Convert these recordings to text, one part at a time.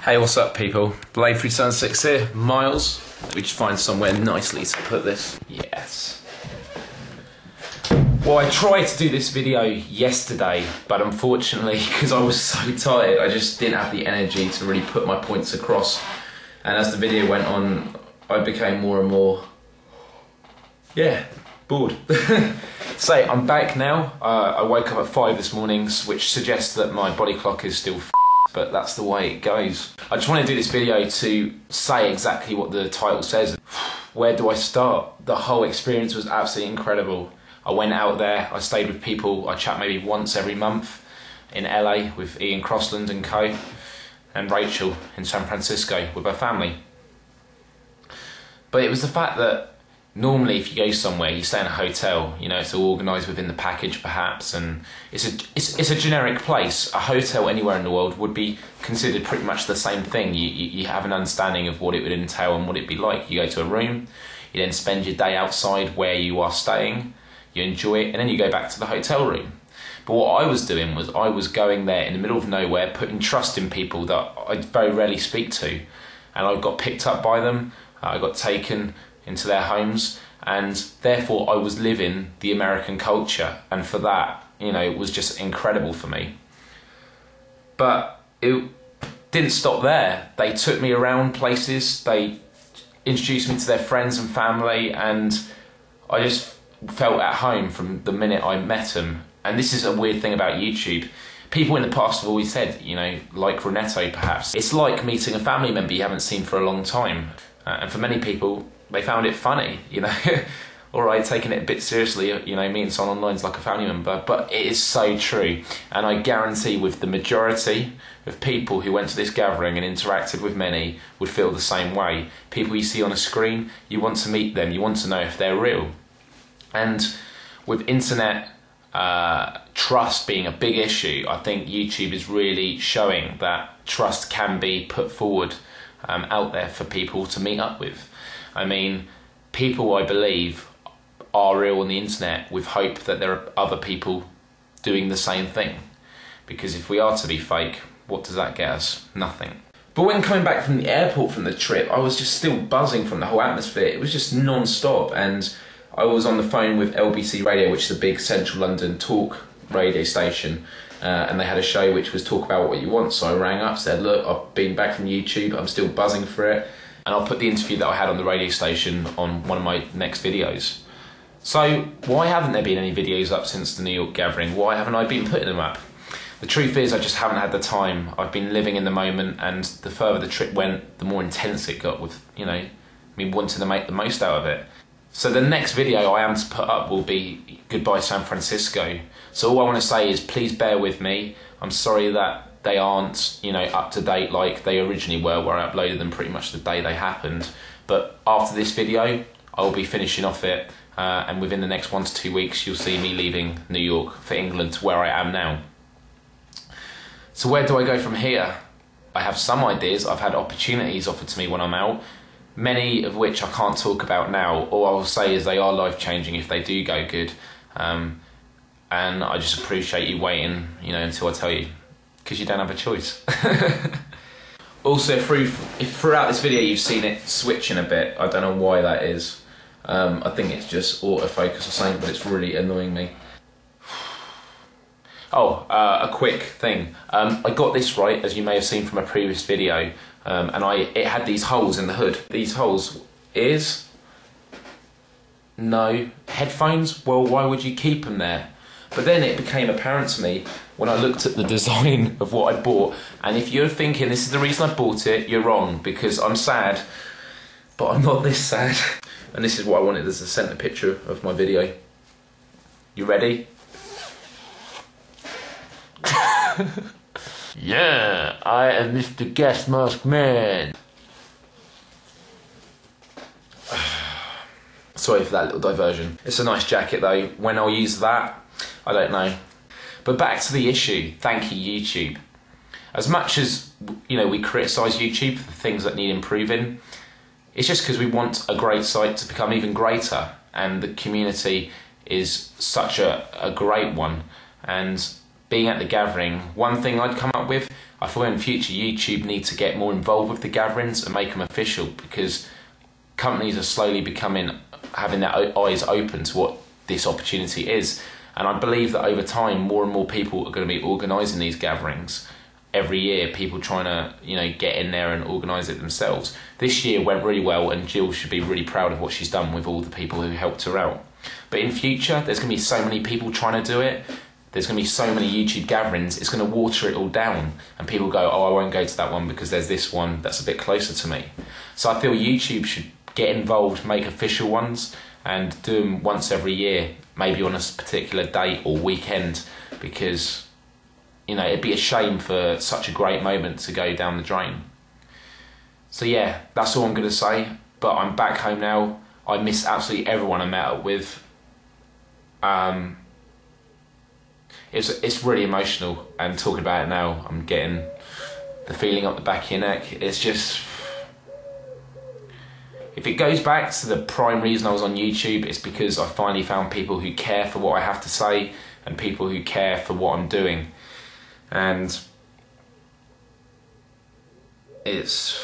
Hey, what's up, people? Blade 376 here, Myles. Let me just find somewhere nicely to put this. Yes. Well, I tried to do this video yesterday, but unfortunately, because I was so tired, I just didn't have the energy to really put my points across. And as the video went on, I became more and more, bored. So, I'm back now. I woke up at 5 this morning, which suggests that my body clock is still but that's the way it goes. I just want to do this video to say exactly what the title says. Where do I start? The whole experience was absolutely incredible. I went out there, I stayed with people, I chat maybe once every month in LA with Ian Crossland and co, and Rachel in San Francisco with her family. But it was the fact that normally if you go somewhere, you stay in a hotel, you know, it's all organised within the package perhaps, and it's a generic place. A hotel anywhere in the world would be considered pretty much the same thing. You have an understanding of what it would entail and what it'd be like. You go to a room, you then spend your day outside where you are staying, you enjoy it, and then you go back to the hotel room. But what I was doing was I was going there in the middle of nowhere, putting trust in people that I very rarely speak to, and I got picked up by them, I got taken into their homes, and therefore I was living the American culture, and for that, you know, it was just incredible for me. But it didn't stop there. They took me around places, they introduced me to their friends and family, and I just felt at home from the minute I met them. And this is a weird thing about YouTube. People in the past have always said, you know, like Reneto perhaps, it's like meeting a family member you haven't seen for a long time. And for many people, they found it funny, you know, alright, taking it a bit seriously, you know, meeting someone online is like a family member, but it is so true. And I guarantee with the majority of people who went to this gathering and interacted with many would feel the same way. People you see on a screen, you want to meet them, you want to know if they're real. And with internet trust being a big issue, I think YouTube is really showing that trust can be put forward out there for people to meet up with. I mean, people, I believe, are real on the internet with hope that there are other people doing the same thing. Because if we are to be fake, what does that get us? Nothing. But when coming back from the airport from the trip, I was just still buzzing from the whole atmosphere. It was just non-stop, and I was on the phone with LBC Radio, which is a big central London talk radio station, and they had a show which was Talk About What You Want. So I rang up, said, look, I've been back from YouTube, I'm still buzzing for it, and I'll put the interview that I had on the radio station on one of my next videos. So why haven't there been any videos up since the New York gathering? Why haven't I been putting them up? The truth is I just haven't had the time. I've been living in the moment, and the further the trip went, the more intense it got with, you know, me wanting to make the most out of it. So the next video I am to put up will be Goodbye San Francisco. So all I want to say is please bear with me. I'm sorry that they aren't, you know, up to date like they originally were, where I uploaded them pretty much the day they happened. But after this video, I will be finishing off it, and within the next 1 to 2 weeks, you'll see me leaving New York for England to where I am now. So where do I go from here? I have some ideas. I've had opportunities offered to me when I'm out, many of which I can't talk about now. All I will say is they are life-changing if they do go good. And I just appreciate you waiting, you know, until I tell you, because you don't have a choice. Also, throughout this video you've seen it switching a bit. I don't know why that is. I think it's just autofocus or something, but it's really annoying me. Oh, a quick thing. I got this right, as you may have seen from a previous video, and it had these holes in the hood. These holes, ears? No. Headphones? Well, why would you keep them there? But then it became apparent to me when I looked at the design of what I bought, and if you're thinking this is the reason I bought it, you're wrong, because I'm sad, but I'm not this sad. And this is what I wanted as a centre picture of my video. You ready? Yeah, I am Mr. Gas Mask Man. Sorry for that little diversion. It's a nice jacket though. When I'll use that, I don't know. But back to the issue. Thank you, YouTube. As much as, you know, we criticise YouTube for the things that need improving, it's just because we want a great site to become even greater, and the community is such a great one. And being at the gathering, one thing I'd come up with, I thought in future YouTube need to get more involved with the gatherings and make them official, because companies are slowly having their eyes open to what this opportunity is. And I believe that over time, more and more people are going to be organising these gatherings every year, people trying to, you know, get in there and organise it themselves. This year went really well, and Jill should be really proud of what she's done with all the people who helped her out. But in future, there's going to be so many people trying to do it. There's going to be so many YouTube gatherings, it's going to water it all down. And people go, oh, I won't go to that one because there's this one that's a bit closer to me. So I feel YouTube should get involved, make official ones, and do them once every year, maybe on a particular date or weekend, because, you know, it'd be a shame for such a great moment to go down the drain. So yeah, that's all I'm going to say. But I'm back home now. I miss absolutely everyone I met up with. It's really emotional, and talking about it now, I'm getting the feeling up the back of your neck. It's just, if it goes back to the prime reason I was on YouTube, it's because I finally found people who care for what I have to say and people who care for what I'm doing. And it's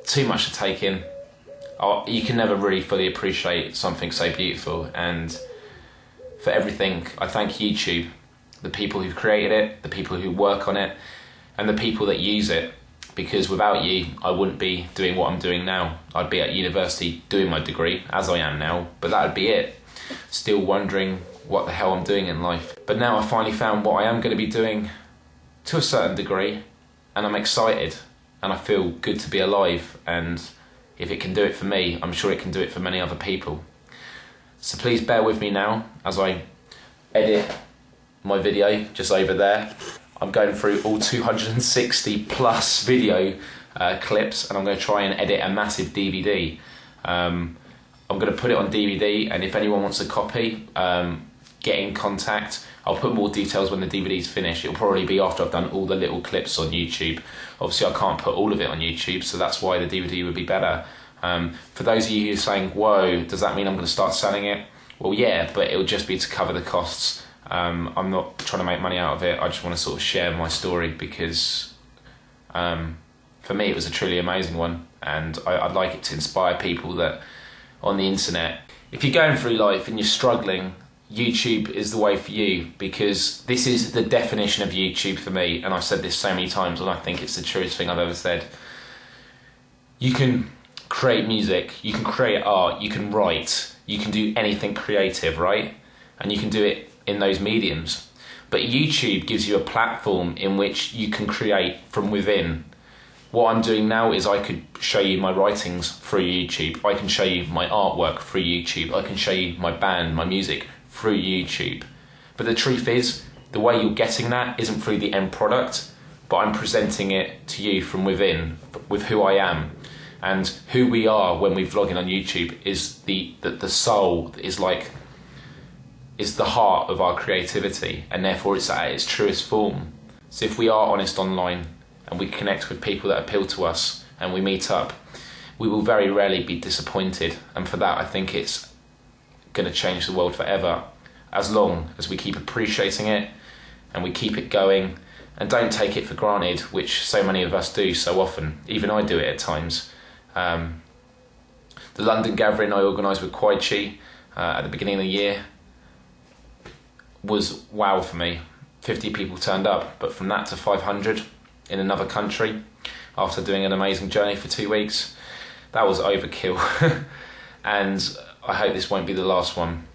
too much to take in. You can never really fully appreciate something so beautiful, and for everything, I thank YouTube, the people who created it, the people who work on it, and the people that use it, because without you, I wouldn't be doing what I'm doing now. I'd be at university doing my degree, as I am now, but that would be it. Still wondering what the hell I'm doing in life. But now I finally found what I am going to be doing to a certain degree, and I'm excited, and I feel good to be alive, and if it can do it for me, I'm sure it can do it for many other people. So please bear with me now as I edit my video just over there. I'm going through all 260 plus video clips, and I'm going to try and edit a massive DVD. I'm going to put it on DVD, and if anyone wants a copy, get in contact. I'll put more details when the DVD's finished. It'll probably be after I've done all the little clips on YouTube. Obviously I can't put all of it on YouTube, so that's why the DVD would be better. For those of you who are saying, whoa, does that mean I'm going to start selling it? Well, yeah, but it'll just be to cover the costs. I'm not trying to make money out of it. I just want to sort of share my story, because for me it was a truly amazing one, and I'd like it to inspire people that on the internet, if you're going through life and you're struggling, YouTube is the way for you, because this is the definition of YouTube for me, and I've said this so many times, and I think it's the truest thing I've ever said. You can create music, you can create art, you can write, you can do anything creative, right? And you can do it in those mediums. But YouTube gives you a platform in which you can create from within. What I'm doing now is I could show you my writings through YouTube, I can show you my artwork through YouTube, I can show you my band, my music through YouTube. But the truth is, the way you're getting that isn't through the end product, but I'm presenting it to you from within, with who I am. And who we are when we're vlogging on YouTube is the soul, is the heart of our creativity, and therefore it's at its truest form. So if we are honest online and we connect with people that appeal to us and we meet up, we will very rarely be disappointed. And for that, I think it's going to change the world forever, as long as we keep appreciating it and we keep it going and don't take it for granted, which so many of us do so often. Even I do it at times. The London gathering I organised with Kwaichi at the beginning of the year was wow for me. 50 people turned up, but from that to 500 in another country after doing an amazing journey for 2 weeks, that was overkill. And I hope this won't be the last one.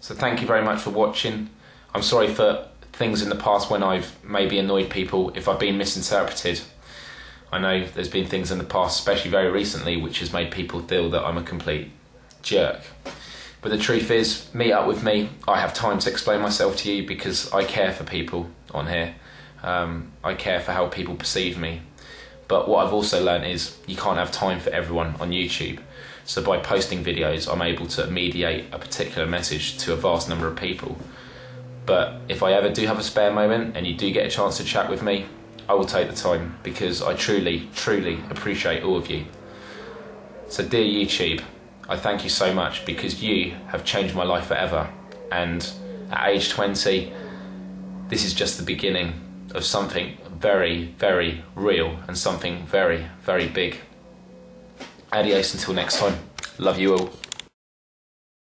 So thank you very much for watching. I'm sorry for things in the past when I've maybe annoyed people, if I've been misinterpreted. I know there's been things in the past, especially very recently, which has made people feel that I'm a complete jerk. But the truth is, meet up with me. I have time to explain myself to you because I care for people on here. I care for how people perceive me. But what I've also learned is you can't have time for everyone on YouTube. So by posting videos, I'm able to mediate a particular message to a vast number of people. But if I ever do have a spare moment and you do get a chance to chat with me, I will take the time, because I truly, truly appreciate all of you. So dear YouTube, I thank you so much, because you have changed my life forever. And at age 20, this is just the beginning of something very, very real and something very, very big. Adios until next time. Love you all.